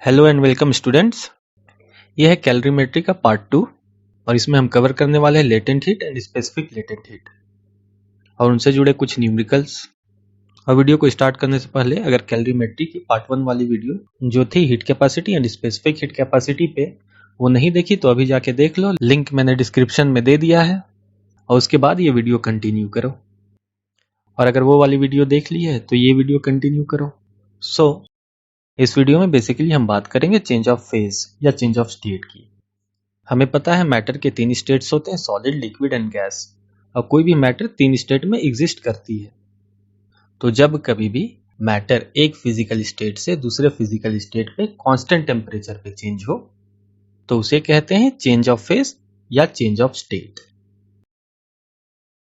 Hello and welcome students. यह है calorimetry का पार्ट 2 और इसमें हम कवर करने वाले हैं latent heat and specific latent heat और उनसे जुड़े कुछ न्यूमेरिकल्स। और वीडियो को स्टार्ट करने से पहले अगर कैलोरीमेट्री की पार्ट 1 वाली वीडियो जो थी heat capacity and specific heat capacity पे वो नहीं देखी तो अभी जाके देख लो, लिंक मैंने डिस्क्रिप्शन में दे दिया है और उसके बाद ये वीडियो कंटिन्यू करो। और अगर वो वाली वीडियो देख ली है तो ये वीडियो कंटिन्यू करो। इस वीडियो में बेसिकली हम बात करेंगे चेंज ऑफ फेज या चेंज ऑफ स्टेट की। हमें पता है मैटर के 3 स्टेट्स होते हैं, सॉलिड, लिक्विड एंड गैस। और कोई भी मैटर 3 स्टेट में एग्जिस्ट करती है। तो जब कभी भी मैटर एक फिजिकल स्टेट से दूसरे फिजिकल स्टेट पे कांस्टेंट टेम्परेचर पे चेंज हो तो उसे कहते हैं चेंज ऑफ फेज या change of state.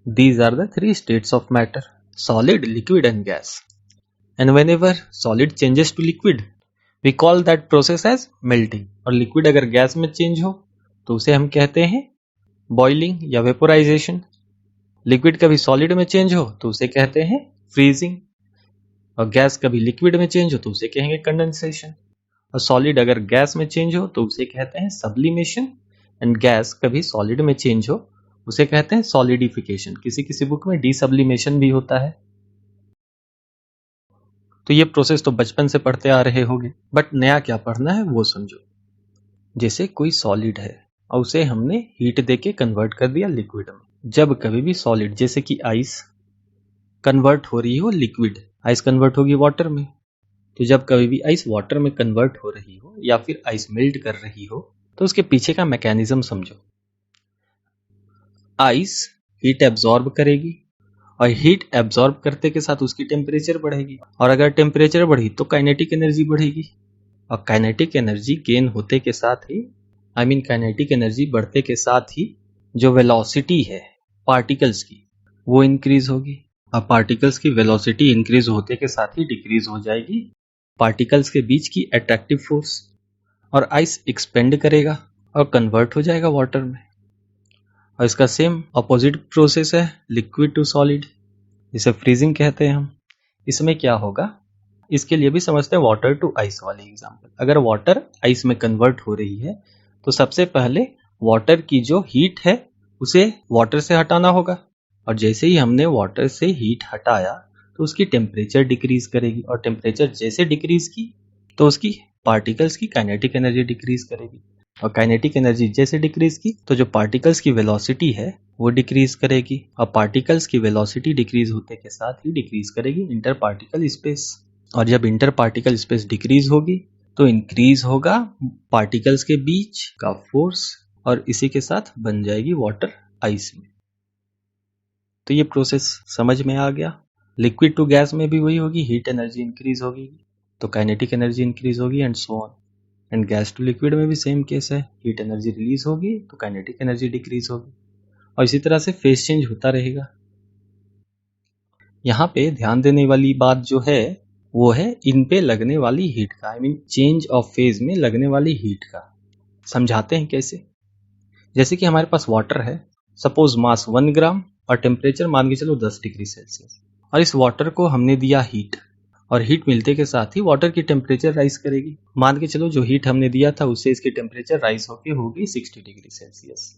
These are the 3 states of matter, solid, liquid and gas. And whenever solid changes to liquid, we call that process as melting. और liquid अगर gas में change हो तो उसे हम कहते हैं बॉइलिंग या वेपोराइजेशन। लिक्विड कभी सॉलिड में चेंज हो तो उसे कहते हैं फ्रीजिंग और गैस कभी लिक्विड में चेंज हो तो उसे कहेंगे कंडेंसेशन। और सॉलिड अगर गैस में चेंज हो तो उसे कहते हैं सब्लिमेशन एंड गैस कभी सॉलिड में चेंज हो उसे कहते हैं सॉलिडिफिकेशन। किसी किसी बुक में डीसब्लिमेशन भी होता है। तो ये प्रोसेस तो बचपन से पढ़ते आ रहे होंगे, बट नया क्या पढ़ना है वो समझो। जैसे कोई सॉलिड है और उसे हमने हीट देके कन्वर्ट कर दिया लिक्विड में। जब कभी भी सॉलिड जैसे कि आइस कन्वर्ट हो रही हो लिक्विड, आइस कन्वर्ट होगी वाटर में, तो जब कभी भी आइस वाटर में कन्वर्ट हो रही हो या फिर आइस मेल्ट कर रही हो तो उसके पीछे का मैकेनिज्म समझो। आइस हीट एब्जॉर्ब करेगी और हीट एब्जॉर्ब करते के साथ उसकी टेम्परेचर बढ़ेगी और अगर टेम्परेचर बढ़ी तो काइनेटिक एनर्जी बढ़ेगी और काइनेटिक एनर्जी गेन होते के साथ ही काइनेटिक एनर्जी बढ़ते के साथ ही जो वेलोसिटी है पार्टिकल्स की वो इंक्रीज होगी और पार्टिकल्स की वेलोसिटी इंक्रीज होते के साथ ही डिक्रीज हो जाएगी पार्टिकल्स के बीच की अट्रैक्टिव फोर्स और आइस एक्सपेंड करेगा और कन्वर्ट हो जाएगा वाटर में। और इसका सेम अपोजिट प्रोसेस है लिक्विड टू सॉलिड, इसे फ्रीजिंग कहते हैं हम। इसमें क्या होगा इसके लिए भी समझते हैं वाटर टू आइस वाले एग्जांपल। अगर वाटर आइस में कन्वर्ट हो रही है तो सबसे पहले वाटर की जो हीट है उसे वाटर से हटाना होगा और जैसे ही हमने वाटर से हीट हटाया तो उसकी टेम्परेचर डिक्रीज करेगी और टेम्परेचर जैसे डिक्रीज की तो उसकी पार्टिकल्स की काइनेटिक एनर्जी डिक्रीज करेगी और काइनेटिक एनर्जी जैसे डिक्रीज की तो जो पार्टिकल्स की वेलोसिटी है वो डिक्रीज करेगी और पार्टिकल्स की वेलोसिटी डिक्रीज होते के साथ ही डिक्रीज करेगी इंटर पार्टिकल स्पेस। और जब इंटर पार्टिकल स्पेस डिक्रीज होगी तो इंक्रीज होगा पार्टिकल्स के बीच का फोर्स और इसी के साथ बन जाएगी वाटर आइस में। तो ये प्रोसेस समझ में आ गया। लिक्विड टू गैस में भी वही होगी, हीट एनर्जी इंक्रीज होगी तो काइनेटिक एनर्जी इंक्रीज होगी and so on. And gas to liquid में भी सेम केस है, हीट एनर्जी रिलीज होगी तो काइनेटिक एनर्जी डिक्रीज होगी और इसी तरह से फेज चेंज होता रहेगा। यहाँ पे ध्यान देने वाली बात जो है वो है इन पे लगने वाली हीट का, चेंज ऑफ फेज में लगने वाली हीट का। समझाते हैं कैसे। जैसे कि हमारे पास वाटर है, सपोज मास 1 ग्राम और टेम्परेचर मान के चलो 10 डिग्री सेल्सियस और इस वाटर को हमने दिया हीट और हीट मिलते के साथ ही वाटर की टेम्परेचर राइज करेगी। मान के चलो जो हीट हमने दिया था उससे इसकी टेम्परेचर राइज होके होगी 60 डिग्री सेल्सियस।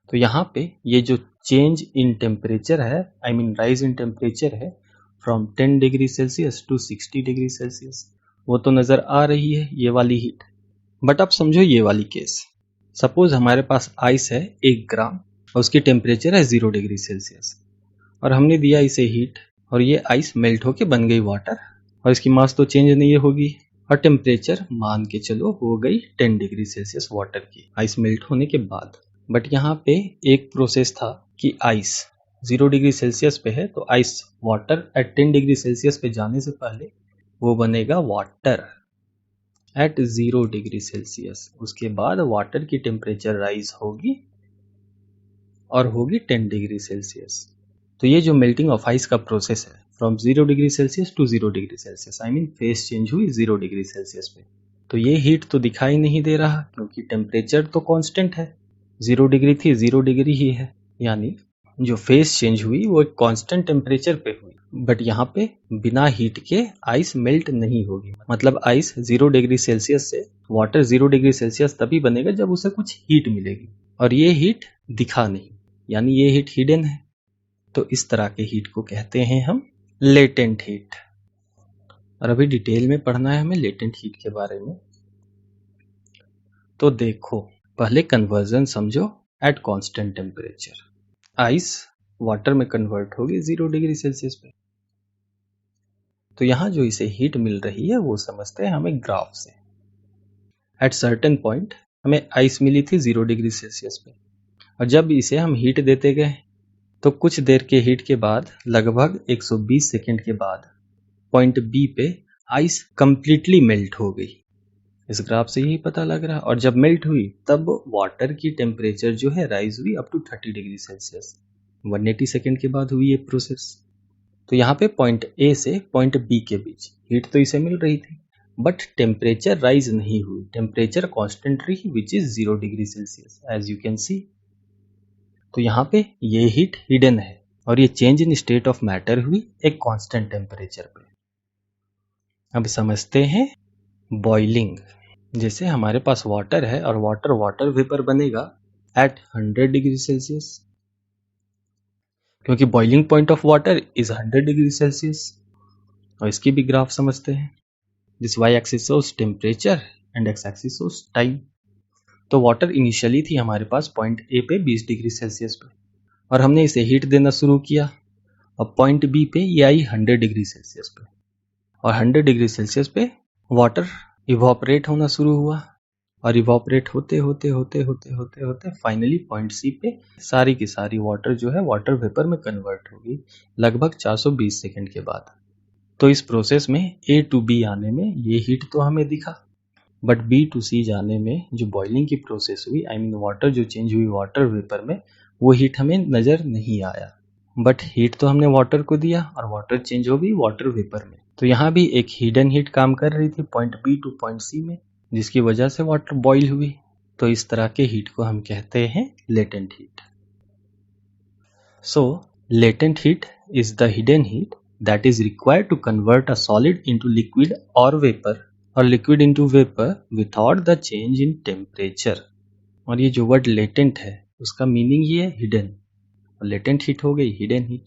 तो यहाँ पे ये जो चेंज इन टेम्परेचर है, राइज इन टेम्परेचर है from 10 degree Celsius to 60 degree Celsius, वो तो नजर आ रही है ये वाली हीट। बट अब समझो ये वाली केस। सपोज हमारे पास आइस है 1 ग्राम और उसकी टेम्परेचर है 0 डिग्री सेल्सियस और हमने दिया इसे हीट और ये आइस मेल्ट होके बन गई वाटर और इसकी मास तो चेंज नहीं होगी और टेम्परेचर मान के चलो हो गई 10 डिग्री सेल्सियस वाटर की आइस मेल्ट होने के बाद। बट यहाँ पे एक प्रोसेस था कि आइस 0 डिग्री सेल्सियस पे है तो ice water at 10 degree Celsius पे जाने से पहले वो बनेगा वाटर एट 0 डिग्री सेल्सियस। उसके बाद वाटर की टेम्परेचर राइज होगी और होगी 10 डिग्री सेल्सियस। तो ये जो मेल्टिंग ऑफ आइस का प्रोसेस है from 0 degree Celsius to 0 degree Celsius, phase change हुई 0 डिग्री सेल्सियस पे। तो ये हीट तो दिखाई नहीं दे रहा क्योंकि टेम्परेचर तो कांस्टेंट है, 0 डिग्री थी 0 डिग्री ही है, यानी जो फेज चेंज हुई वो एक कांस्टेंट टेम्परेचर पे हुई। बट यहाँ पे बिना हीट के आइस मेल्ट नहीं होगी। मतलब आइस 0 डिग्री सेल्सियस से वाटर 0 डिग्री सेल्सियस तभी बनेगा जब उसे कुछ हीट मिलेगी, और ये हीट दिखा नहीं, यानी ये हीट हिडन है। तो इस तरह के हीट को कहते हैं हम लेटेंट हीट। और अभी डिटेल में पढ़ना है हमें लेटेंट हीट के बारे में। तो देखो, पहले कन्वर्जन समझो eight constant temperature. Ice water में कन्वर्ट होगी 0 डिग्री सेल्सियस पे। तो यहां जो इसे हीट मिल रही है वो समझते हैं हमें ग्राफ से। एट सर्टेन पॉइंट हमें आइस मिली थी 0 डिग्री सेल्सियस पे, और जब इसे हम हीट देते गए तो कुछ देर के हीट के बाद, लगभग 120 सेकेंड के बाद, पॉइंट बी पे आइस कंप्लीटली मेल्ट हो गई। इस ग्राफ से यही पता लग रहा है। और जब मेल्ट हुई तब वाटर की टेम्परेचर जो है राइज हुई up to 30 degree Celsius. 180 second के बाद हुई ये प्रोसेस। तो यहाँ पे पॉइंट ए से पॉइंट बी के बीच हीट तो इसे मिल रही थी, बट टेम्परेचर राइज नहीं हुई। टेम्परेचर कांस्टेंट रही, which is 0 degree Celsius as you can see. तो यहाँ पे ये हीट हिडन है, और ये change in state of matter हुई एक कांस्टेंट टेम्परेचर पे। अब समझते हैं बॉइलिंग। जैसे हमारे पास वाटर है और वाटर वेपर बनेगा एट 100 डिग्री सेल्सियस, क्योंकि boiling point of water is 100 degree Celsius. और इसकी भी ग्राफ समझते हैं। This Y axis shows temperature and X axis shows time. तो वाटर इनिशियली थी हमारे पास पॉइंट ए पे 20 डिग्री सेल्सियस पे, और हमने इसे हीट देना शुरू किया। अब पॉइंट बी पे ये आई 100 डिग्री सेल्सियस पे, और 100 डिग्री सेल्सियस पे वाटर इवॉपरेट होना शुरू हुआ, और इवॉपरेट होते होते होते होते होते होते फाइनली पॉइंट सी पे सारी की सारी वाटर जो है वाटर वेपर में कन्वर्ट होगी लगभग 420 सेकेंड के बाद। तो इस प्रोसेस में ए टू बी आने में ये हीट तो हमें दिखा, बट बी टू सी जाने में जो बॉइलिंग की प्रोसेस हुई, आई मीन वाटर जो चेंज हुई वाटर वेपर में, वो हीट हमें नजर नहीं आया। बट हीट तो हमने वाटर को दिया और वाटर चेंज हो गई वाटर वेपर में। तो यहाँ भी एक हिडन हीट काम कर रही थी point B to point C में, जिसकी वजह से वाटर बॉईल हुई। तो इस तरह के हीट को हम कहते हैं latent heat. So latent heat is the hidden heat that is required to convert a solid into liquid और वेपर, और liquid into vapour without the change in temperature. और ये जो वर्ड लेटेंट है उसका मीनिंग ये है हिडन। लेटेंट हीट हो गई हिडन हीट,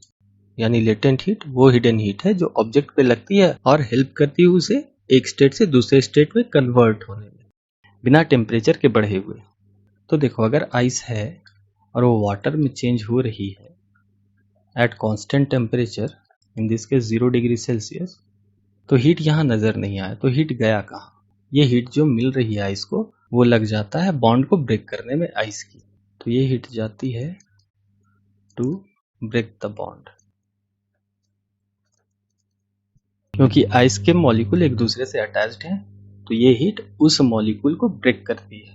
यानी लेटेंट हीट वो हिडन हीट है जो ऑब्जेक्ट पे लगती है और हेल्प करती है उसे एक स्टेट से दूसरे स्टेट में कन्वर्ट होने में बिना टेम्परेचर के बढ़े हुए। तो देखो, अगर आइस है और वो वाटर में चेंज हो रही है at constant temperature, in this case 0 degree Celsius, तो हीट यहाँ नजर नहीं आया। तो हीट गया कहाँ? ये हीट जो मिल रही है आइस को वो लग जाता है बॉन्ड को ब्रेक करने में आइस की। तो ये हीट जाती है टू ब्रेक द बॉन्ड, क्योंकि आइस के मॉलिक्यूल एक दूसरे से अटैच्ड हैं, तो ये हीट उस मॉलिक्यूल को ब्रेक करती है,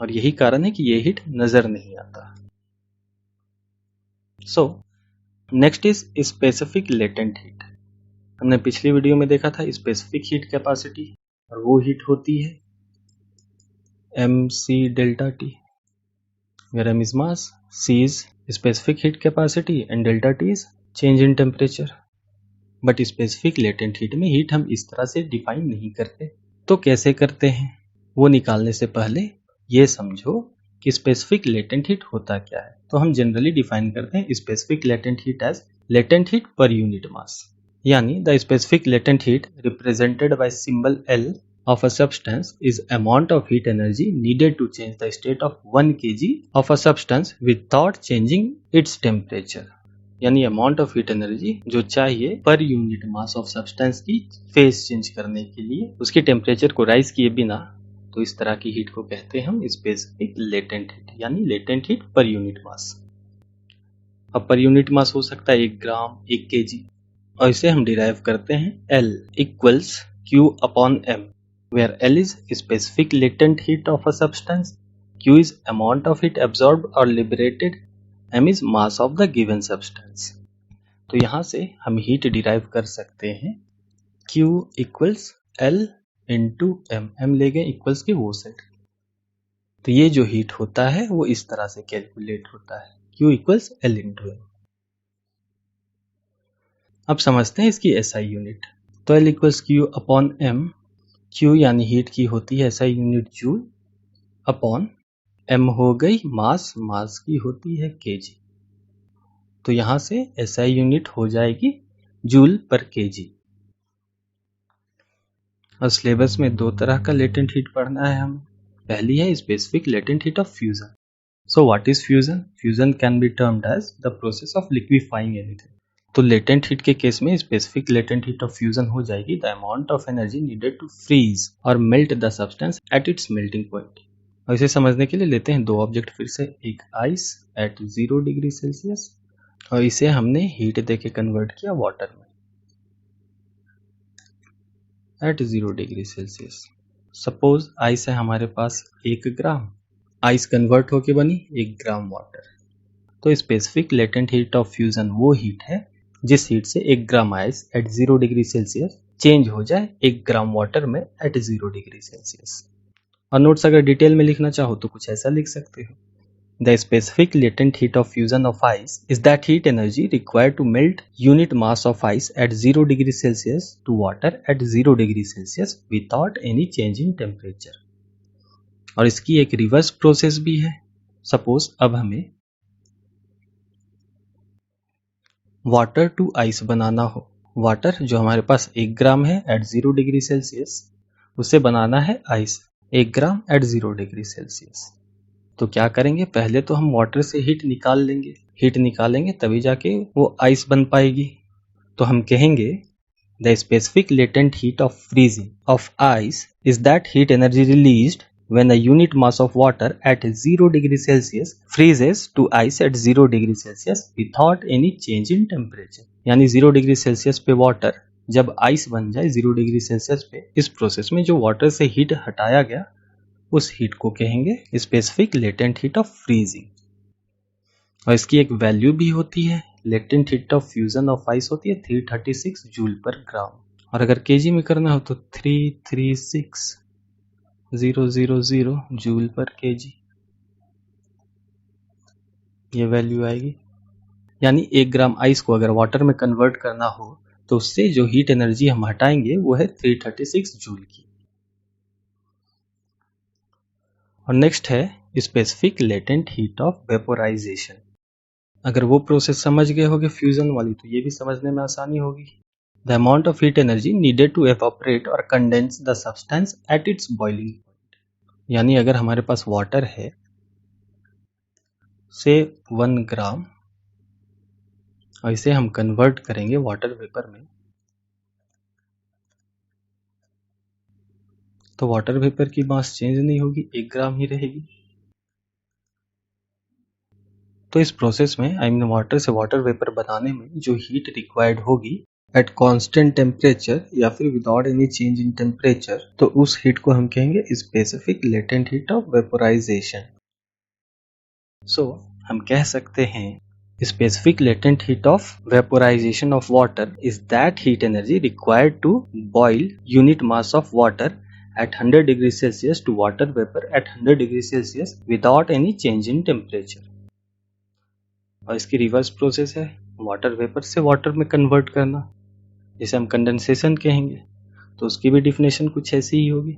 और यही कारण है कि ये हीट नजर नहीं आता। So next is specific latent heat. हमने पिछली वीडियो में देखा था स्पेसिफिक हीट कैपेसिटी, और वो हीट होती है mc delta T, where m is mass, c is specific heat capacity and delta t is change in temperature। But specific latent heat में हीट हम इस तरह से डिफाइन नहीं करते। तो कैसे करते हैं वो निकालने से पहले ये समझो कि स्पेसिफिक लेटेंट हीट होता क्या है। तो हम जनरली डिफाइन करते हैं specific latent heat as latent heat per unit mass, यानी the specific latent heat represented by symbol L of a substance is amount of heat energy needed to change the state of 1 kg of a substance without changing its temperature। यानी amount of heat energy जो चाहिए पर unit mass of substance की face change करने के लिए उसके temperature को राइज किए बिना। तो इस तरह की हीट को कहते हैं हम स्पेसिफिक लेटेंट हीट, यानी लेटेंट हीट पर यूनिट मास। अब पर यूनिट मास हो सकता है 1 ग्राम, 1 केजी, और इसे हम डिराइव करते हैं L equals Q upon M, where L is specific latent heat of a substance, Q is amount of heat absorbed or liberated, M is mass of the given substance। तो यहां से हम heat derive कर सकते हैं Q equals L into M, M ले गए equals के वो सेट। तो ये जो हीट होता है वो इस तरह से कैलकुलेट होता है Q equals L into M। अब समझते हैं इसकी SI यूनिट। तो L equals Q upon M, Q यानी हीट की होती है SI unit joule, upon M हो गई मास, मास की होती है kg। तो यहां से SI यूनिट हो जाएगी जूल पर kg। और सिलेबस में दो तरह का लेटेंट हीट पढ़ना है हमें। पहली है specific latent heat of fusion. So what is fusion? Fusion can be termed as the process of liquefying anything. तो लेटेंट हीट के केस में specific latent heat of fusion हो जाएगी the amount of energy needed to freeze और melt the substance at its melting point. और इसे समझने के लिए लेते हैं दो ऑब्जेक्ट फिर से, एक आइस एट 0 डिग्री सेल्सियस और इसे हमने हीट देके कन्वर्ट किया वाटर में at 0 degree Celsius. Suppose ice है हमारे पास 1 ग्राम, आइस कन्वर्ट होके बनी 1 ग्राम वाटर। तो specific latent heat of fusion वो हीट है जिस हीट से 1 gram ice at 0 degree Celsius change हो जाए 1 ग्राम वाटर में एट 0 डिग्री सेल्सियस। और नोट्स अगर डिटेल में लिखना चाहो तो कुछ ऐसा लिख सकते हो, the specific latent heat of fusion of ice is that heat energy required to melt unit mass of ice at 0 degree Celsius to water at 0 degree Celsius without any change in temperature. और इसकी एक reverse process भी है। Suppose अब हमें water to ice बनाना हो, water जो हमारे पास 1 ग्राम है एट 0 डिग्री सेल्सियस, उसे बनाना है आइस 1 ग्राम एट 0 डिग्री सेल्सियस। तो क्या करेंगे, पहले तो हम वाटर से हीट निकाल लेंगे, हीट निकालेंगे तभी जाके वो आइस बन पाएगी। तो हम कहेंगे the specific latent heat of freezing of ice is that heat energy released when a unit mass of water at 0 degree Celsius freezes to ice at 0 degree Celsius without any change in temperature। यानी 0 degree Celsius पे water जब ice बन जाए 0 degree Celsius पे, इस process में जो water से हीट हटाया गया उस हीट को कहेंगे specific latent heat of freezing. और इसकी एक वैल्यू भी होती है, latent heat of fusion of ice होती है 336 जूल पर ग्राम। और अगर केजी में करना हो तो 336,000 जूल पर केजी ये वैल्यू आएगी। यानी 1 ग्राम आइस को अगर वाटर में कन्वर्ट करना हो तो उससे जो हीट एनर्जी हम हटाएंगे वो है 336 जूल की। और नेक्स्ट है specific latent heat of vaporisation. अगर वो प्रोसेस समझ गए होगे फ्यूजन वाली तो ये भी समझने में आसानी होगी। The amount of heat energy needed to evaporate और condense the substance at its boiling point. यानी अगर हमारे पास वाटर है से 1 ग्राम और इसे हम कन्वर्ट करेंगे वाटर वेपर में, तो वाटर वेपर की मास चेंज नहीं होगी, 1 ग्राम ही रहेगी। तो इस प्रोसेस में आई मीन वाटर से वाटर वेपर बनाने में जो हीट रिक्वायर्ड होगी एट कांस्टेंट टेम्परेचर या फिर without any change in temperature, तो उस हीट को हम कहेंगे specific latent heat of vaporisation. So हम कह सकते हैं specific latent heat of vaporisation of water is that heat energy required to boil unit mass of water at 100 degree Celsius to water vapor at 100 degree Celsius without any change in temperature। और इसकी reverse process है water vapour से water में convert करना, जिसे हम condensation कहेंगे। तो उसकी भी डिफिनेशन कुछ ऐसी ही होगी।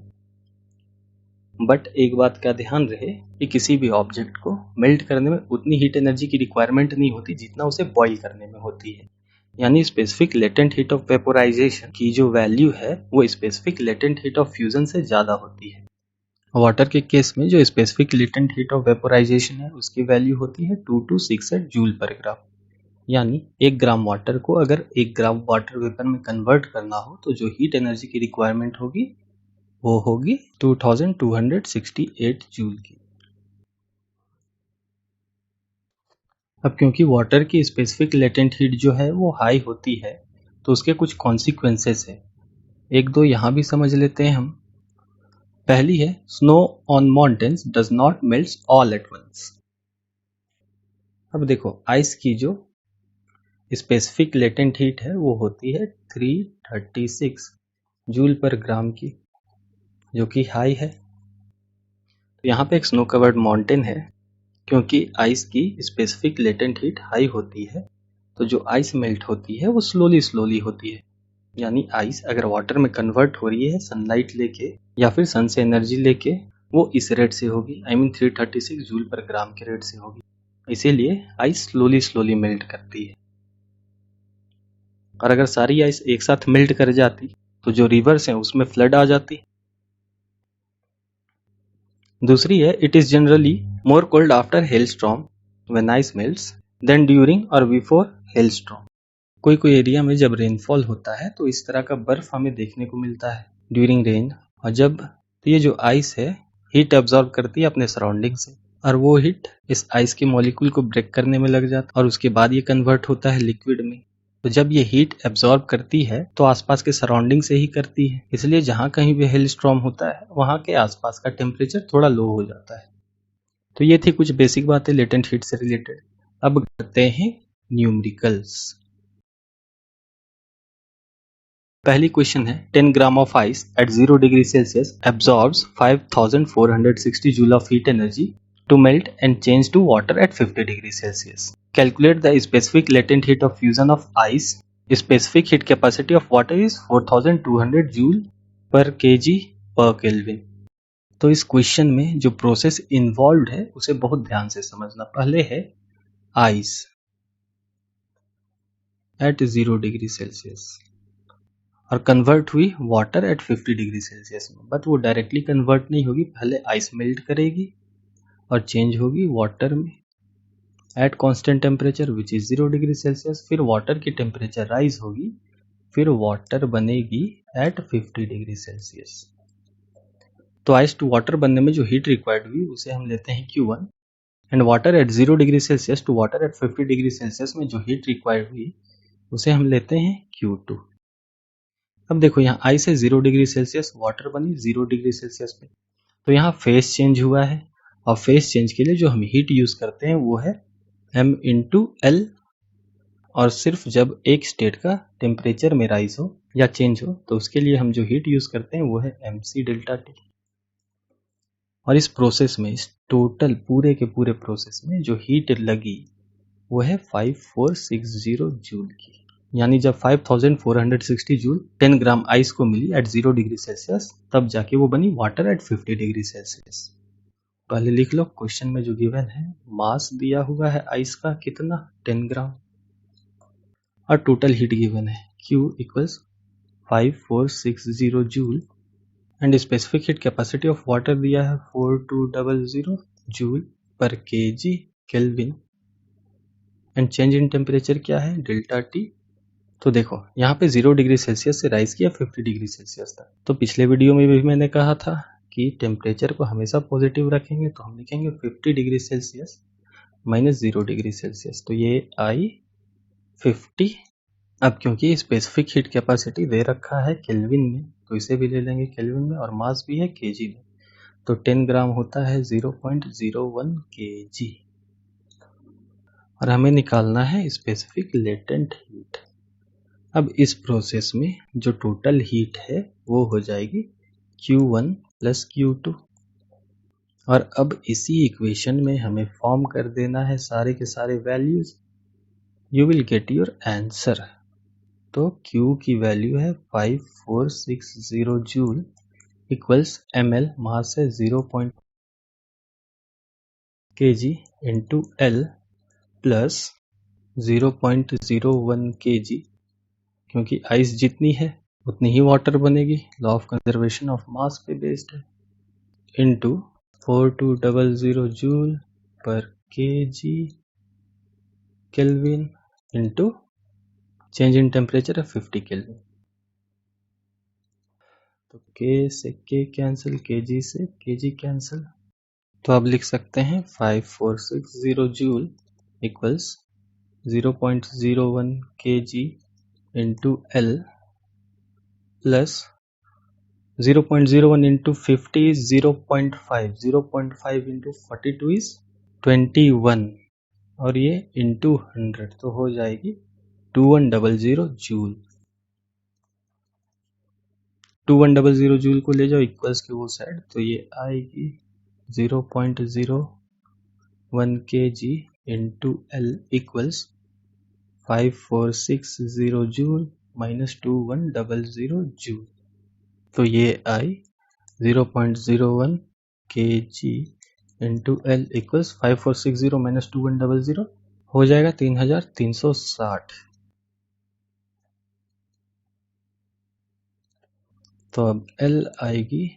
बट एक बात का ध्यान रहे कि किसी भी ऑब्जेक्ट को मेल्ट करने में उतनी हीट एनर्जी की रिक्वायरमेंट नहीं होती जितना उसे बॉईल करने में होती है। यानी specific latent heat of vaporisation की जो वैल्यू है वो specific latent heat of fusion से ज्यादा होती है। वाटर के केस में जो specific latent heat of vaporisation है उसकी वैल्यू होती है 2268 जूल पर ग्राम। यानी 1 ग्राम वाटर को अगर 1 ग्राम वाटर वेपर में कन्वर्ट करना हो तो जो हीट एनर्जी की रिक्वायरमेंट होगी वो होगी 2268 जूल की। अब क्योंकि वाटर की स्पेसिफिक लेटेंट हीट जो है वो हाई होती है तो उसके कुछ कॉन्सिक्वेंसेस है, एक दो यहां भी समझ लेते हैं हम। पहली है snow on mountains does not melt all at once. अब देखो आइस की जो स्पेसिफिक लेटेंट हीट है वो होती है 336 जूल पर ग्राम की, जो कि हाई है। तो यहाँ पे एक स्नो कवर्ड माउंटेन है, क्योंकि आइस की स्पेसिफिक लेटेंट हीट हाई होती है तो जो आइस मेल्ट होती है वो स्लोली होती है। यानी आइस अगर वाटर में कन्वर्ट हो रही है सनलाइट लेके या फिर सन से एनर्जी लेके, वो इस रेट से होगी, I mean 336 जूल पर ग्राम के रेट से होगी। इसीलिए आइस स्लोली मेल्ट करती है। और अगर सारी आइस एक साथ मेल्ट कर जाती तो जो रिवर्स है उसमें फ्लड आ जाती। दूसरी है, it is generally more cold after hailstorm when ice melts than during और बिफोर हेलस्टॉर्म। कोई एरिया में जब रेनफॉल होता है तो इस तरह का बर्फ हमें देखने को मिलता है ड्यूरिंग रेन। और जब तो ये जो आइस है हीट एब्जॉर्ब करती है अपने सराउंडिंग से, और वो हीट इस आइस के मॉलिक्यूल को ब्रेक करने में लग जाता है और उसके बाद ये कन्वर्ट होता है लिक्विड में। तो जब ये हीट एब्जॉर्ब करती है तो आसपास के सराउंडिंग से ही करती है, इसलिए जहां कहीं भी हेल स्टॉर्म होता है वहां के आसपास का टेम्परेचर थोड़ा लो हो जाता है। तो ये थी कुछ बेसिक बातें लेटेंट हीट से रिलेटेड। अब करते हैं न्यूमेरिकल्स। पहली क्वेश्चन है 10 gram of ice at 0 degree Celsius absorbs 5460 joule of heat energy to melt and change to water at 50 degrees Celsius. Calculate the specific latent heat of fusion of ice. Specific heat capacity of water is 4200 joule per kg per Kelvin. तो इस question में जो process involve है उसे बहुत ध्यान से समझना। पहले है आइस एट 0 डिग्री सेल्सियस और कन्वर्ट हुई वाटर एट 50 डिग्री सेल्सियस में, बट वो डायरेक्टली कन्वर्ट नहीं होगी, पहले आइस मेल्ट करेगी और चेंज होगी वाटर में eight constant temperature which is 0 degree Celsius. फिर वाटर की टेम्परेचर राइज होगी, फिर वाटर बनेगी एट 50 डिग्री सेल्सियस। तो आइस टू वाटर बनने में जो हीट रिक्वायर्ड हुई उसे हम लेते हैं Q1, and water at 0 degree Celsius to water at 50 degree Celsius में जो हीट रिक्वायर्ड हुई उसे हम लेते हैं Q2। अब देखो यहाँ आइस है 0 डिग्री सेल्सियस, वाटर बनी 0 डिग्री सेल्सियस में, तो यहाँ फेस चेंज हुआ है और फेस चेंज के लिए जो हम हीट यूज करते हैं वो है m इंटू एल। और सिर्फ जब एक स्टेट का टेम्परेचर में राइज हो या चेंज हो तो उसके लिए हम जो हीट यूज करते हैं वो है mc डेल्टा टी। और इस प्रोसेस में, इस टोटल पूरे के पूरे प्रोसेस में जो हीट लगी वो है 5460 जूल की। यानी जब 5460 जूल 10 ग्राम आइस को मिली एट 0 डिग्री सेल्सियस तब जाके वो बनी वाटर एट 50 डिग्री सेल्सियस। पहले लिख लो क्वेश्चन में जो गिवन है, मास दिया हुआ है आइस का कितना 10 ग्राम और टोटल हीट गिवन है Q equals 5460 joule and specific heat capacity of water दिया है 4200 जूल पर KG kelvin and change in temperature क्या है डेल्टा टी। तो देखो यहाँ पे 0 डिग्री सेल्सियस से राइज किया 50 डिग्री सेल्सियस तक। तो पिछले वीडियो में भी मैंने कहा था कि टेम्परेचर को हमेशा पॉजिटिव रखेंगे, तो हम लिखेंगे 50 degree Celsius minus 0 degree Celsius, तो ये आई 50। अब क्योंकि स्पेसिफिक हीट कैपेसिटी दे रखा है केल्विन में तो इसे भी ले लेंगे केल्विन में, और मास भी है केजी में, तो 10 ग्राम होता है 0.01 केजी। और हमें निकालना है स्पेसिफिक लेटेंट हीट। अब इस प्रोसेस में जो टोटल हीट है वो हो जाएगी Q1 प्लस Q2। और अब इसी इक्वेशन में हमें फॉर्म कर देना है सारे के सारे values, you will get your answer. तो Q की वैल्यू है 5460 जूल इक्वल्स ml, मास है 0 kg into L plus 0.01 kg, क्योंकि आइस जितनी है उतनी ही वाटर बनेगी, law of conservation of mass पे बेस्ड है, इंटू 4200 जूल पर kg kelvin into change in temperature है 50 केल्विन। तो K से K कैंसिल, kg से kg कैंसिल, तो अब लिख सकते हैं 5460 joule equals 0.01 kg into L plus 0.01 into 50 is 0.5, 0.5 into 42 is 21 और ये into 100 तो हो जाएगी 2100 जूल। 2100 जूल को ले जाओ इक्वल्स के वो साइड, तो ये आएगी 0.01 kg into L equals 5460 joule -2100 joule. तो ये आई 0.01 kg इंटू L इक्वल्स 5460 -2100 हो जाएगा 3360। तो अब L आएगी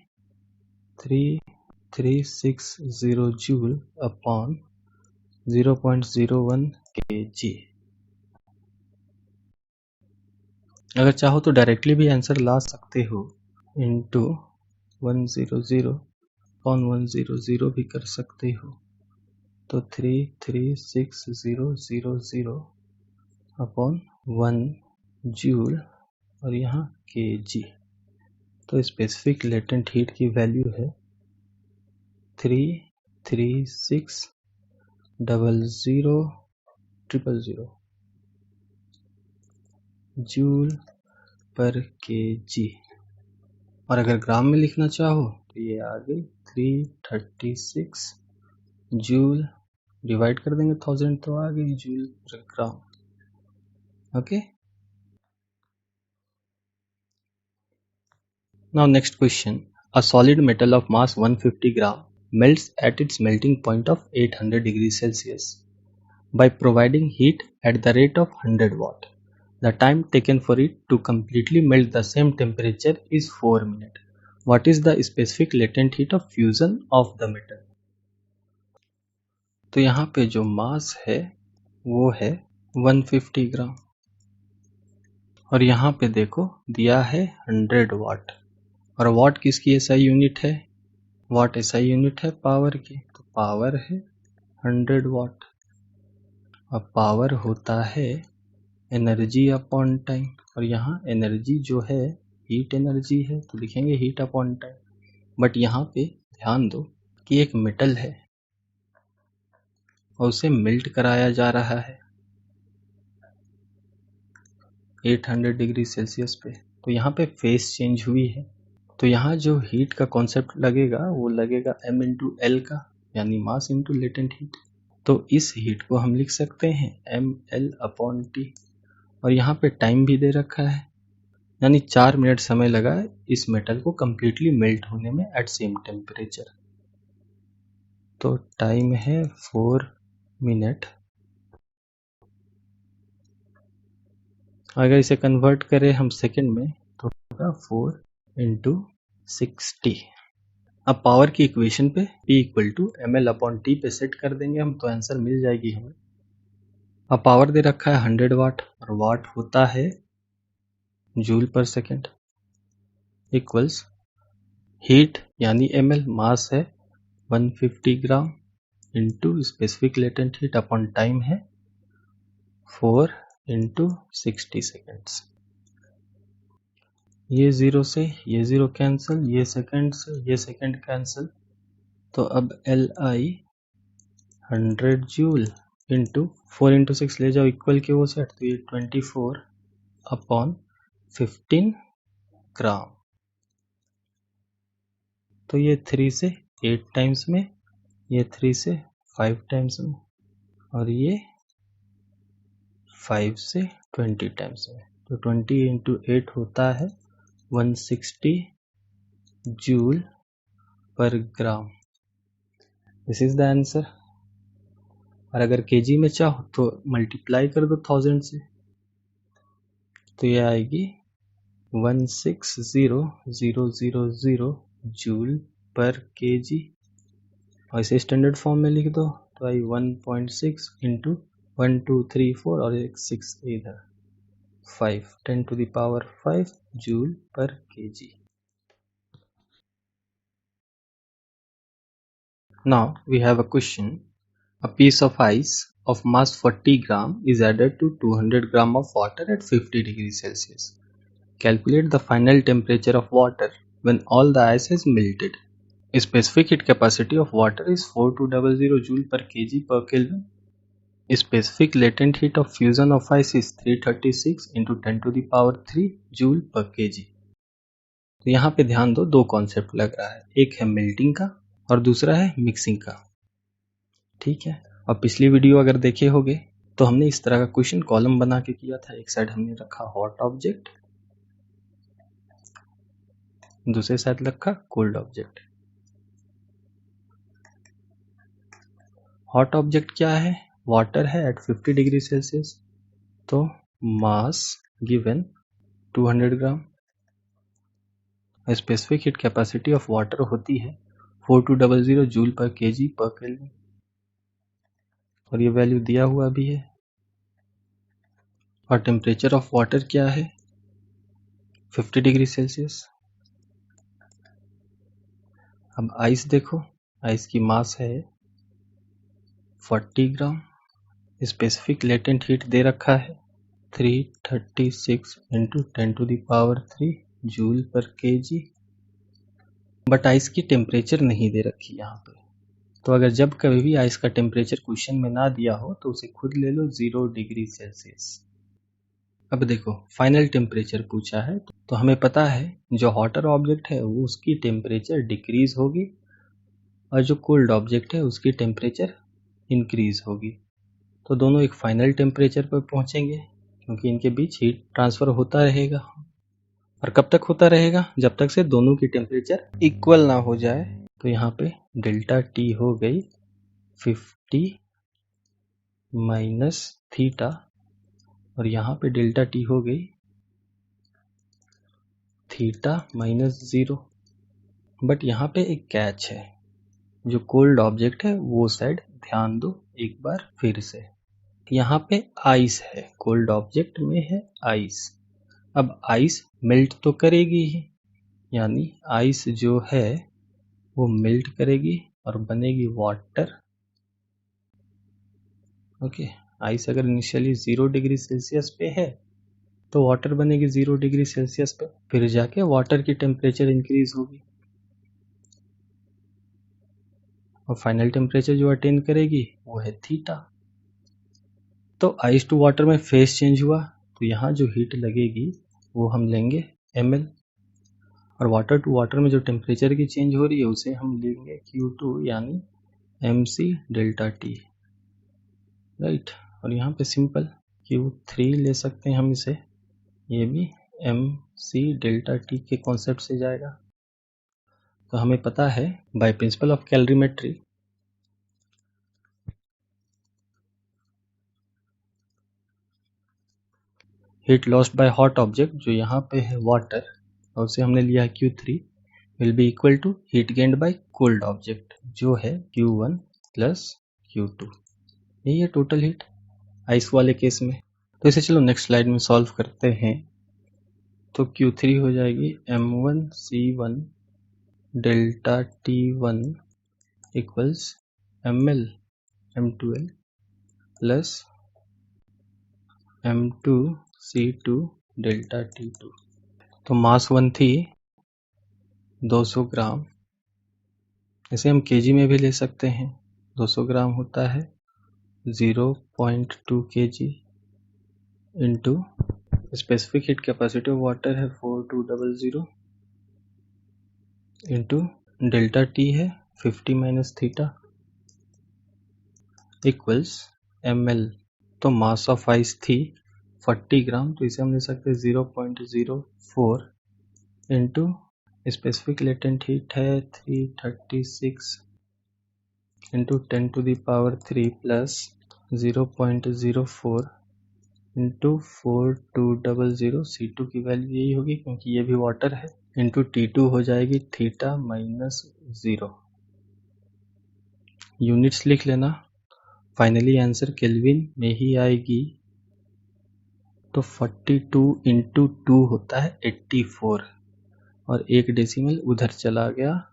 3360 जूल अपॉन 0.01 kg। अगर चाहो तो डायरेक्टली भी आंसर ला सकते हो, इंटू 100 अपॉन 100 भी कर सकते हो। तो 336000 अपॉन 1 जूल और यहाँ kg। तो स्पेसिफिक लेटेंट हीट की वैल्यू है 336000 जूल पर kg। और अगर ग्राम में लिखना चाहो तो ये आ गई 336 जूल, डिवाइड कर देंगे 1000 तो आ गई joule per gram. Okay, now next question. A solid metal of mass 150 gram melts at its melting point of 800 degrees Celsius by providing heat at the rate of 100 watt. The time taken for it to completely melt the same temperature is 4 minutes. What is the specific latent heat of fusion of the metal? तो यहाँ पे जो मास है वो है 150 ग्राम और यहाँ पे देखो दिया है 100 वाट। और वाट किसकी एसआई यूनिट है? वाट एसआई यूनिट है पावर की, तो पावर है 100 वाट। और पावर होता है एनर्जी अपॉन टाइम, और यहाँ एनर्जी जो है हीट एनर्जी है तो लिखेंगे हीट अपॉन टाइम। बट यहाँ पे ध्यान दो कि एक मेटल है और उसे मेल्ट कराया जा रहा है 800 डिग्री सेल्सियस पे, तो यहाँ पे फेस चेंज हुई है। तो यहाँ जो हीट का कॉन्सेप्ट लगेगा वो लगेगा m इंटू एल का, यानी मास इंटू लेटेंट हीट। तो इस हीट को हम लिख सकते हैं ml अपॉन टी, और यहाँ पे टाइम भी दे रखा है, यानी 4 मिनट समय लगा इस मेटल को कंप्लीटली मेल्ट होने में एट सेम टेम्परेचर। तो टाइम है 4 मिनट। अगर इसे कन्वर्ट करें हम सेकेंड में तो होगा 4 इंटू 60। अब पावर की इक्वेशन पे P equal to ml upon T पे सेट कर देंगे हम, तो आंसर मिल जाएगी हमें। अब पावर दे रखा है 100 वाट और वाट होता है जूल पर सेकेंड, इक्वल्स हीट यानी ml, मास है 150 gram into specific latent heat upon time है 4 इंटू 60 सेकेंड्स। ये जीरो से ये जीरो कैंसिल, ये सेकेंड से ये सेकेंड कैंसिल। तो अब L I 100 joule into 4 into 6 ले जाओ इक्वल के वो सेट, तो ये 24 अपॉन 15 ग्राम। तो ये 3 से 8 टाइम्स में, ये 3 से 5 टाइम्स में, और ये 5 से 20 टाइम्स में। तो 20 इंटू 8 होता है 160 joule per gram. This is the answer. और अगर केजी में चाहो तो मल्टीप्लाई कर दो 1000 से, तो ये आएगी 160,000 जूल पर केजी। और इसे स्टैंडर्ड फॉर्म में लिख दो तो आई 1.6 इंटू 1 2 3 4 और एक 6 इधर 5 10 टू द पावर 5 जूल पर KG. Now we have a question. A piece of ice of mass 40 gram is added to 200 gram of water at 50 degrees Celsius. Calculate the final temperature of water when all the ice is melted. Specific heat capacity of water is 4200 joule per kg per Kelvin. Specific latent heat of fusion of ice is 336 into 10 to the power 3 joule per kg. तो यहाँ पे ध्यान दो, दो concept लग रहा है, एक है मेल्टिंग का और दूसरा है मिक्सिंग का। ठीक है, और पिछली वीडियो अगर देखे होगे तो हमने इस तरह का क्वेश्चन कॉलम बना के किया था। एक साइड हमने रखा हॉट ऑब्जेक्ट, दूसरे साइड रखा कोल्ड ऑब्जेक्ट। हॉट ऑब्जेक्ट क्या है? वाटर है एट 50 डिग्री सेल्सियस, तो mass given 200 gram. Specific heat capacity of water होती है 4200 जूल पर केजी पर केल्विन, और ये वैल्यू दिया हुआ भी है। और टेम्परेचर ऑफ वाटर क्या है? 50 डिग्री सेल्सियस। अब आइस देखो, आइस की मास है 40 ग्राम। स्पेसिफिक लेटेंट हीट दे रखा है 336 इंटू 10⁻³ जूल पर केजी, बट आइस की टेम्परेचर नहीं दे रखी यहाँ पे। तो अगर जब कभी भी आइस का टेम्परेचर क्वेश्चन में ना दिया हो तो उसे खुद ले लो 0 डिग्री सेल्सियस। अब देखो फाइनल टेम्परेचर पूछा है, तो हमें पता है जो हॉटर ऑब्जेक्ट है वो उसकी टेम्परेचर डिक्रीज होगी और जो कोल्ड ऑब्जेक्ट है उसकी टेम्परेचर इंक्रीज होगी। तो दोनों एक फाइनल टेम्परेचर पर पहुंचेंगे क्योंकि इनके बीच हीट ट्रांसफर होता रहेगा। और कब तक होता रहेगा? जब तक से दोनों की टेम्परेचर इक्वल ना हो जाए। तो यहाँ पे डेल्टा टी हो गई 50 माइनस थीटा, और यहाँ पे डेल्टा टी हो गई थीटा माइनस 0। बट यहाँ पे एक कैच है, जो कोल्ड ऑब्जेक्ट है वो साइड ध्यान दो एक बार फिर से। यहाँ पे आइस है, कोल्ड ऑब्जेक्ट में है आइस। अब आइस मेल्ट तो करेगी ही, यानी आइस जो है वो मेल्ट करेगी और बनेगी वाटर। ओके, आइस अगर इनिशियली 0 डिग्री सेल्सियस पे है तो वाटर बनेगी 0 डिग्री सेल्सियस पे, फिर जाके वाटर की टेम्परेचर इंक्रीज होगी और फाइनल टेम्परेचर जो अटेन करेगी वो है थीटा। तो आइस टू वाटर में फेस चेंज हुआ, तो यहाँ जो हीट लगेगी वो हम लेंगे ml, और वाटर टू वाटर में जो टेम्परेचर की चेंज हो रही है उसे हम लेंगे Q2 यानी mc डेल्टा टी, राइट। और यहाँ पे सिंपल Q3 ले सकते हैं हम इसे, ये भी mc डेल्टा टी के कॉन्सेप्ट से जाएगा। तो हमें पता है by principle of calorimetry heat lost by hot object, जो यहाँ पे है वाटर और उसे हमने लिया है Q3, will be equal to heat gained by cold object जो है Q1 प्लस Q2। यही है टोटल हीट आइस वाले केस में। तो इसे चलो नेक्स्ट स्लाइड में सॉल्व करते हैं। तो Q3 हो जाएगी M1C1 delta T1 equals ml M2L plus M2C2 delta T2। तो मास 1 थी 200 ग्राम, इसे हम केजी में भी ले सकते हैं। 200 ग्राम होता है 0.2 kg into specific heat capacity of water है 4200 इंटू डेल्टा टी है 50 माइनस थीटा इक्वल्स ml। तो मास ऑफ आइस थी 40 ग्राम, तो इसे हम ले सकते हैं 0.04 इंटू स्पेसिफिक लेटेंट हीट है 336 इंटू 10⁻³ प्लस 0.04 इंटू 4200 C2 की वैल्यू यही होगी क्योंकि ये भी वाटर है, इंटू T2 हो जाएगी थीटा माइनस 0। यूनिट्स लिख लेना, फाइनली आंसर केल्विन में ही आएगी। तो 42 इंटू 2 होता है 84 और एक डेसिमल उधर चला गया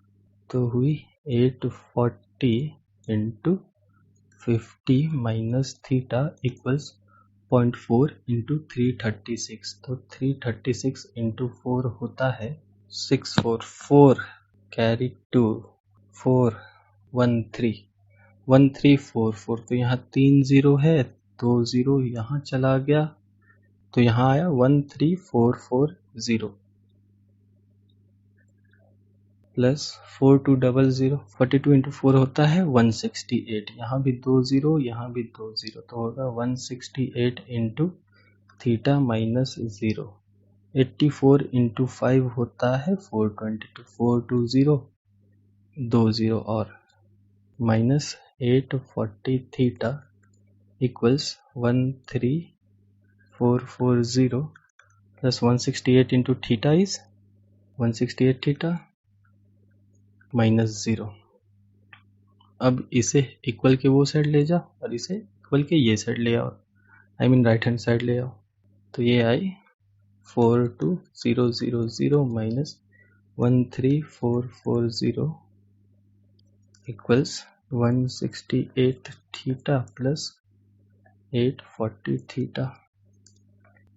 तो हुई 840 into 50 minus theta equals 0.4 into 336। तो 336 इंटू 4 होता है 644 कैरी 2 413 तो यहाँ 3 0 है, 2 0 यहाँ चला गया तो यहाँ आया 13440 प्लस 4200, 42 इंटू 4 होता है 168, यहाँ भी 2 0, यहाँ भी 2 0, तो होगा 168 इंटू थीटा माइनस 0। 84 इंटू 5 होता है 422, 420 2 0 और minus 840 theta equals 13440 plus 168 into theta is 168 theta minus 0। अब इसे इक्वल के वो साइड ले जाओ और इसे इक्वल के ये साइड ले आओ, I mean right hand side ले आओ, तो ये आई 42000 minus 13440 equals 168 theta plus 840 theta.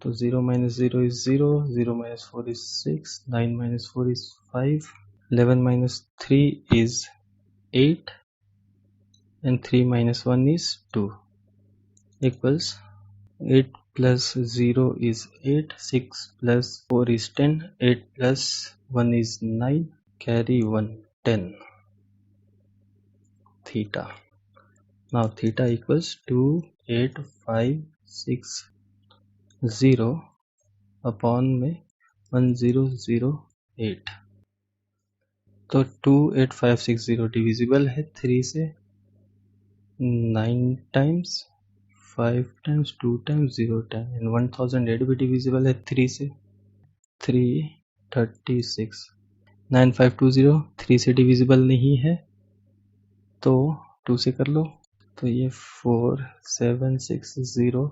तो 0 minus 0 is 0, 0 minus 4 is 6, 9 minus 4 is 5, 11 minus 3 is 8, and 3 minus 1 is 2 equals 8 plus 0 is 8, 6 plus 4 is 10, 8 plus 1 is 9, carry 1, 10 theta. Now theta equals 28560 upon में 1008। तो 28560 divisible है 3 से, 9 times, 5 times, 2 times, 0 times, and 1008 भी divisible है 3 से, 336। 9520 3 से divisible नहीं है तो 2 से कर लो, तो ये 4760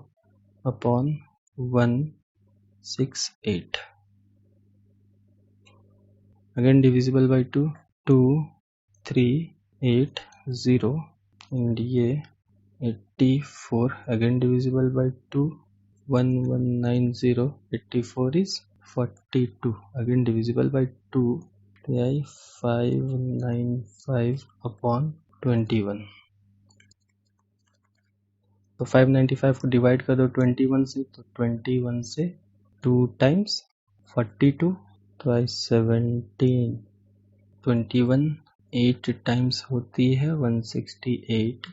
upon 168, again divisible by 2, 2380, and ये 84 again divisible by 2, 1190, 84 is 42 again divisible by 2, तो आई 595 अपॉन 21। तो 595 को डिवाइड कर दो 21 से, तो 21 से 2 टाइम्स 42, तो आई 17, 21 8 टाइम्स होती है 168।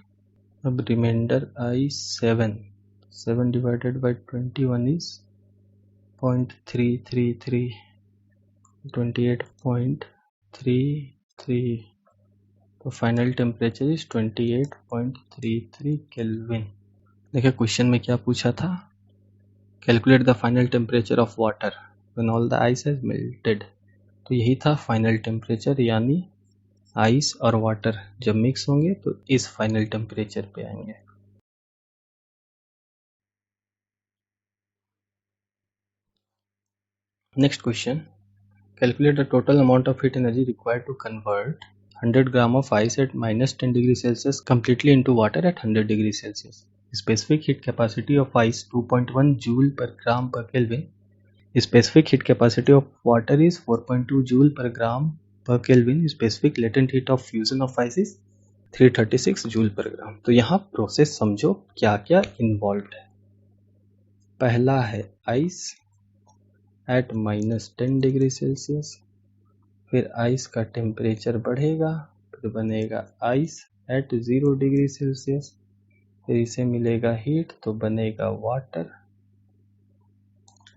अब reminder I 7 divided by 21 is 0.333, 28.33, तो फाइनल टेम्परेचर इज 28.33 केल्विन। देखिए क्वेश्चन में क्या पूछा था, calculate the final temperature of water when all the ice has melted. तो यही था फाइनल टेम्परेचर, यानी आइस और वाटर जब मिक्स होंगे तो इस फाइनल टेम्परेचर पे आएंगे। Next question, calculate the total amount of heat energy required to convert 100 gram of ice eight -10 degree Celsius completely into water at 100 degree Celsius. Specific heat capacity of ice 2.1 joule per gram per Kelvin. Specific heat capacity of water is 4.2 joule per gram per Kelvin. Specific latent heat of fusion of ice is 336 joule per gram. तो यहाँ process समझो क्या क्या involve है। पहला है ice eight -10 degree Celsius, फिर ice का टेम्परेचर बढ़ेगा, फिर बनेगा आइस एट 0 डिग्री सेल्सियस, फिर इसे मिलेगा हीट तो बनेगा वाटर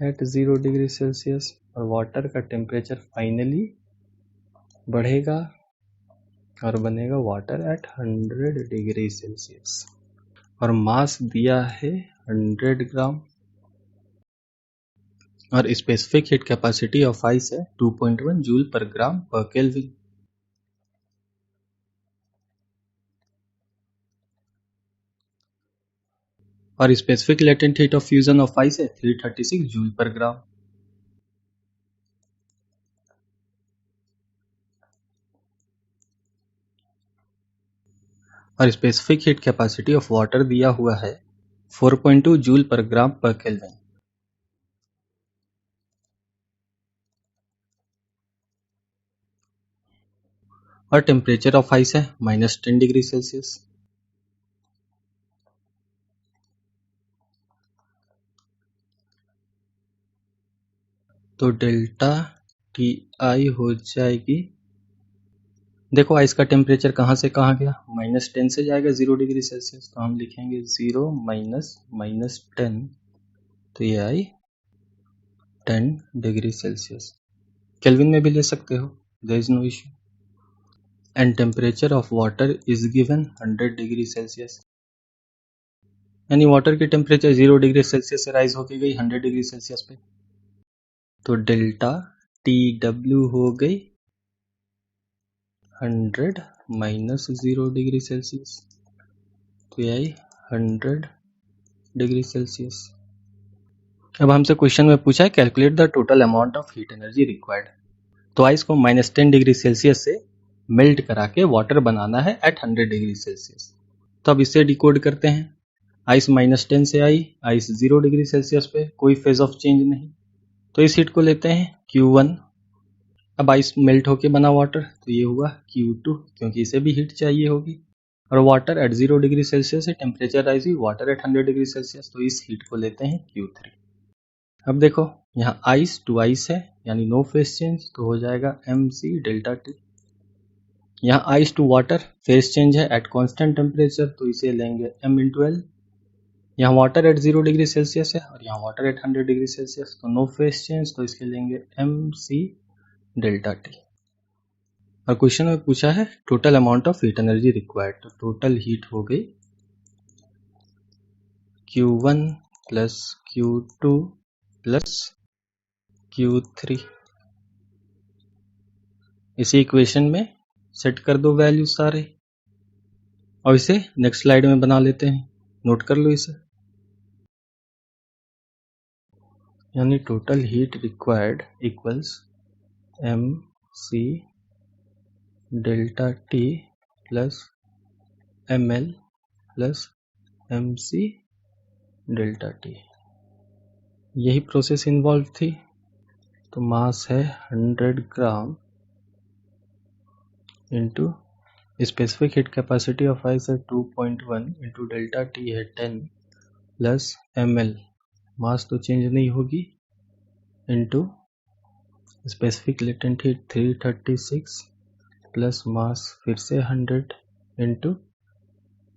एट 0 डिग्री सेल्सियस, और वाटर का टेम्परेचर फाइनली बढ़ेगा और बनेगा वाटर एट 100 डिग्री सेल्सियस, और मास दिया है 100 ग्राम, और specific heat capacity of ice है 2.1 जूल पर ग्राम पर केल्विन। और specific latent heat of fusion of ice है 336 जूल पर ग्राम। और specific heat capacity of water दिया हुआ है 4.2 जूल पर ग्राम पर केल्विन। और टेम्परेचर ऑफ आइस है -10 डिग्री सेल्सियस। तो डेल्टा टी आई हो जाएगी देखो आइस का टेम्परेचर कहाँ से कहाँ गया, -10 से जाएगा 0 डिग्री सेल्सियस, तो हम लिखेंगे 0 माइनस 10, तो ये आई 10 डिग्री सेल्सियस। केल्विन में भी ले सकते हो, there is no issue. And temperature of water is given 100 degree Celsius, यानी वाटर की टेम्परेचर 0 डिग्री सेल्सियस से राइज होके गई 100 डिग्री सेल्सियस पे, तो डेल्टा TW हो गई 100 माइनस 0 डिग्री सेल्सियस, तो ये आई 100 डिग्री सेल्सियस। अब हमसे क्वेश्चन में पूछा है calculate the total amount of heat energy required, तो आइस को -10 डिग्री सेल्सियस से मेल्ट करा के वाटर बनाना है एट 100 डिग्री सेल्सियस। तो अब इसे डिकोड करते हैं, आइस -10 से आई, आइस 0 डिग्री सेल्सियस पे, कोई फेज ऑफ चेंज नहीं, तो इस हीट को लेते हैं Q1। अब आइस मेल्ट होके बना वाटर, तो ये हुआ Q2, क्योंकि इसे भी हीट चाहिए होगी, और वाटर एट 0 डिग्री सेल्सियस से टेम्परेचर राइज हुई, वाटर एट 100 डिग्री सेल्सियस, तो इस हीट को लेते हैं Q3। अब देखो यहाँ आइस टू आइस है, यानी नो फेज चेंज, तो हो जाएगा MC डेल्टा T। यहाँ ice to water phase change है एट कांस्टेंट टेम्परेचर, तो इसे लेंगे M × L। यहाँ वाटर एट 0 डिग्री सेल्सियस है और यहाँ वाटर एट 100 डिग्री सेल्सियस, तो नो फेज चेंज, तो इसके लेंगे MC डेल्टा T। और क्वेश्चन में पूछा है total amount of heat energy required, तो टोटल हीट हो गई Q1 plus Q2 plus Q3। इसी इक्वेशन में सेट कर दो वैल्यू सारे और इसे नेक्स्ट स्लाइड में बना लेते हैं, नोट कर लो इसे। यानी total heat required equals MC delta T plus ML plus MC delta T। यही प्रोसेस इन्वॉल्व थी। तो मास है 100 gram into specific heat capacity of ice है 2.1 इंटू डेल्टा T है 10 प्लस ML, मास तो चेंज नहीं होगी, into specific latent heat 336 plus mass फिर से 100 इंटू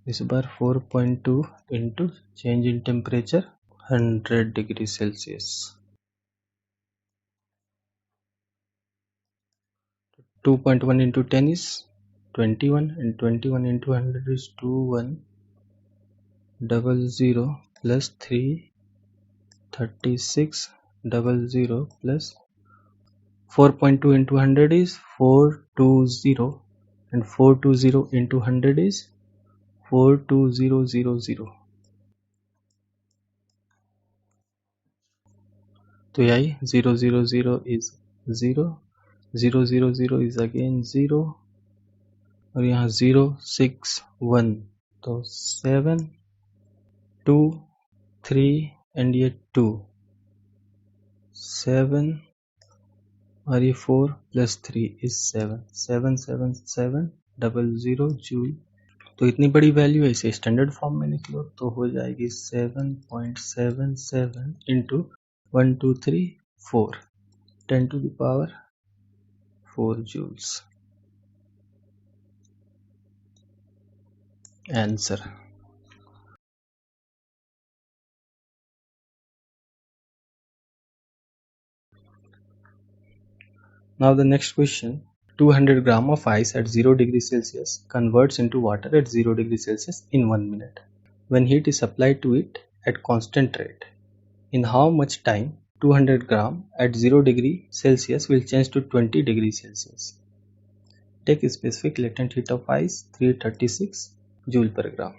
इस बार 4.2 into change in temperature 100 degree Celsius. 2.1 into 10 is 21 and 21 into 100 is 2100 plus 33600 plus 4.2 into 100 is 420 and 420 into 100 is 42000। तो यही 000 is 0, 000 is again 0 और यहाँ 061, तो 7 2 3 एंड ये 2 7 और ये 4 प्लस 3 इज 7 77700 जूल। तो इतनी बड़ी वैल्यू है, इसे स्टैंडर्ड फॉर्म में निकलो तो हो जाएगी 7.77 into 1 2 3 4 10 to the power 4 joules। Answer. Now the next question, 200 gram of ice at 0 degree Celsius converts into water at 0 degree Celsius in 1 minute. When heat is applied to it at constant rate, in how much time 200 gram at 0 degree Celsius will change to 20 degree Celsius? Take specific latent heat of ice 336 joule per gram।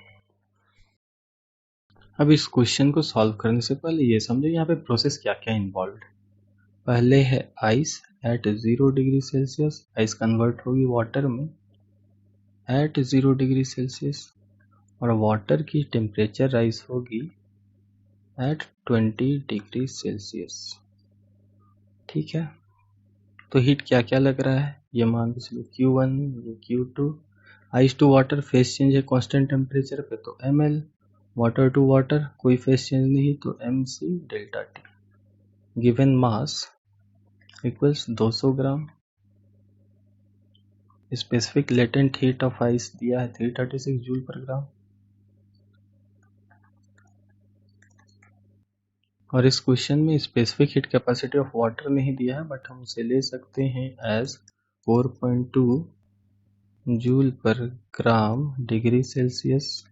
अब इस question को solve करने से पहले ये समझो यहाँ पे प्रोसेस क्या क्या इन्वॉल्व। पहले है ice at 0 degree Celsius, ice convert होगी वाटर में एट 0 डिग्री सेल्सियस और वाटर की टेम्परेचर राइज होगी एट 20 डिग्री सेल्सियस। ठीक है, तो हीट क्या क्या लग रहा है ये मान के चलो, Q1 ये Q2। Ice to water phase change है कांस्टेंट टेम्परेचर पे, तो ML। वाटर टू वाटर कोई फेस चेंज नहीं, तो MC delta T। Given mass equals 200 gram specific latent heat of ice दिया है 336 जूल पर ग्राम, और इस क्वेश्चन में specific heat capacity of water नहीं दिया है, बट हम उसे ले सकते हैं as 4.2 joule per gram degree Celsius.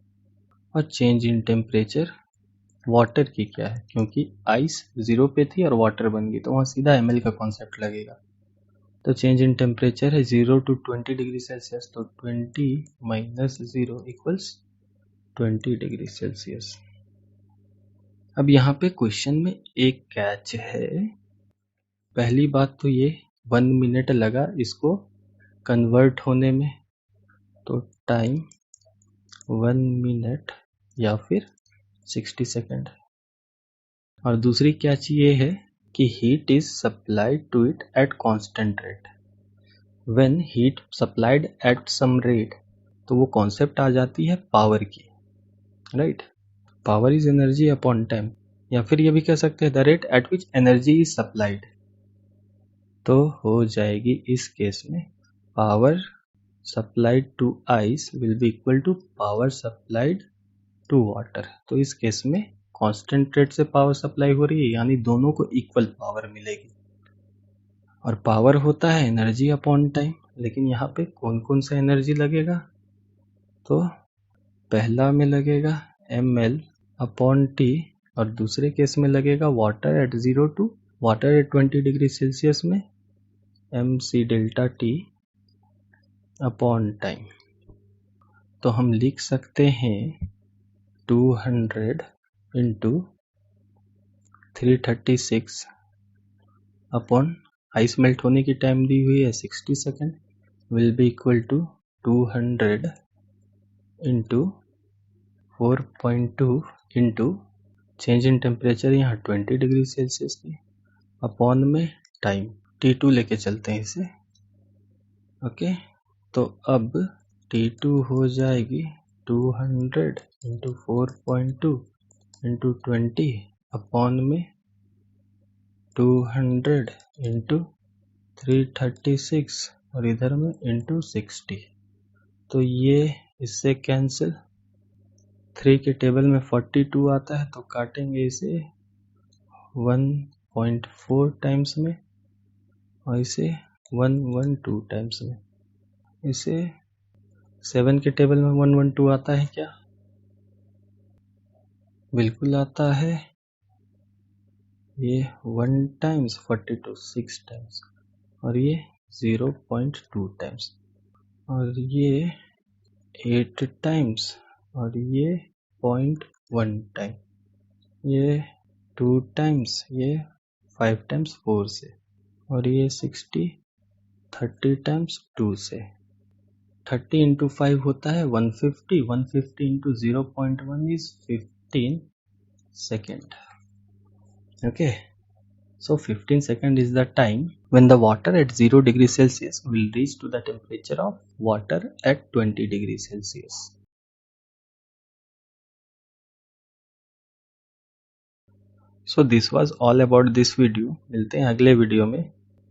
और चेंज इन टेम्परेचर वाटर की क्या है, क्योंकि आइस 0 पे थी और वाटर बन गई तो वहाँ सीधा ml का कॉन्सेप्ट लगेगा। तो चेंज इन टेम्परेचर है 0 to 20 डिग्री सेल्सियस, तो 20 माइनस 0 इक्वल्स 20 डिग्री सेल्सियस। अब यहाँ पे क्वेश्चन में एक कैच है। पहली बात तो ये 1 मिनट लगा इसको कन्वर्ट होने में, तो टाइम 1 मिनट या फिर 60 सेकेंड। और दूसरी कैच ये है कि heat is supplied to it at constant rate. When heat supplied at some rate, तो वो कॉन्सेप्ट आ जाती है पावर की, right. Power is energy upon time, या फिर ये भी कह सकते हैं the rate at which energy is supplied. तो हो जाएगी इस केस में power supplied to ice will be equal to power supplied to water. तो इस केस में कांस्टेंट रेट से पावर सप्लाई हो रही है, यानी दोनों को इक्वल पावर मिलेगी। और पावर होता है एनर्जी अपॉन टाइम, लेकिन यहाँ पे कौन कौन सा एनर्जी लगेगा, तो पहला में लगेगा ml अपॉन टी, और दूसरे केस में लगेगा water at 0 to water at 20 degree Celsius में mc delta T upon time. तो हम लिख सकते हैं 200 इंटू 336 अपॉन आइस मेल्ट होने की टाइम दी हुई है 60 second, will be equal to 200 into 4.2 into change in temperature यहाँ 20 डिग्री सेल्सियस की अपॉन में टाइम T2 लेके चलते हैं इसे। ओके, तो अब T2 हो जाएगी 200 इंटू 4.2 इंटू 20 अपॉन में 200 इंटू 336 और इधर में इंटू 60। तो ये इससे कैंसिल, 3 के टेबल में 42 आता है, तो काटेंगे इसे 1.4 टाइम्स में और इसे 112 टाइम्स में। इसे 7 के टेबल में 112 आता है क्या? बिल्कुल आता है। ये 1 टाइम्स 42 6 टाइम्स, और ये 0.2 टाइम्स, और ये 8 टाइम्स, और ये 0.1 टाइम, ये 2 टाइम्स, ये 5 टाइम्स 4 से, और ये 60 30 टाइम्स 2 से। 30 इंटू 5 होता है 150, 150 into 0.1 is 15 second. Okay, so 15 second is the time when the water at 0 degree Celsius will reach to the temperature of water at 20 degree Celsius. So this was all about this video. मिलते हैं अगले video में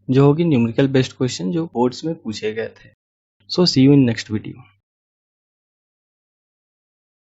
जो होगी numerical based question जो boards में पूछे गए थे. So see you in next video.